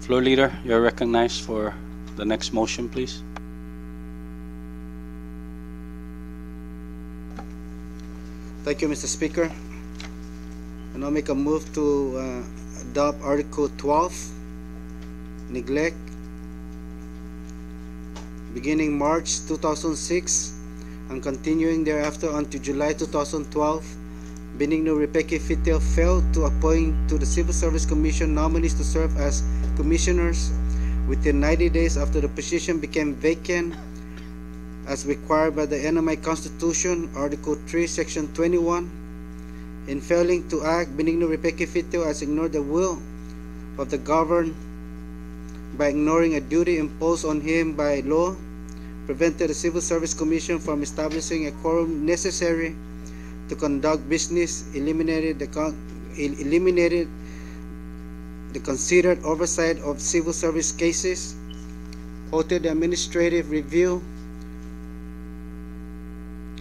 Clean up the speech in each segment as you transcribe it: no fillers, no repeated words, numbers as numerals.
Floor Leader, you're recognized for the next motion, please. Thank you, Mr. Speaker. And I'll make a move to adopt Article 12, neglect, beginning March 2006 and continuing thereafter until July 2012. Benigno Rebecca Fitel failed to appoint to the Civil Service Commission nominees to serve as commissioners within 90 days after the position became vacant, as required by the NMI Constitution, Article 3, Section 21. In failing to act, Benigno Rebecca Fitel has ignored the will of the governed by ignoring a duty imposed on him by law, prevented the Civil Service Commission from establishing a quorum necessary to conduct business, eliminated the considered oversight of civil service cases, halted the administrative review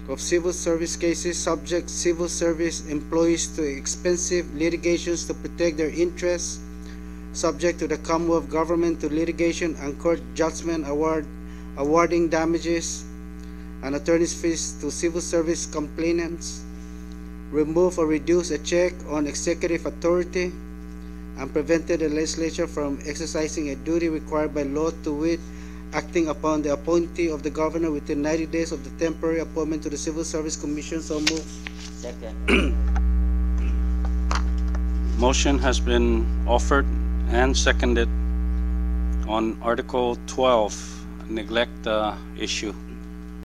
of civil service cases, subject civil service employees to expensive litigations to protect their interests, subject to the Commonwealth government to litigation and court judgment awarding damages and attorney's fees to civil service complainants, remove or reduce a check on executive authority, and prevented the legislature from exercising a duty required by law, to wit, acting upon the appointee of the governor within 90 days of the temporary appointment to the Civil Service Commission. So move. Second. Motion has been offered and seconded on Article 12, neglect issue.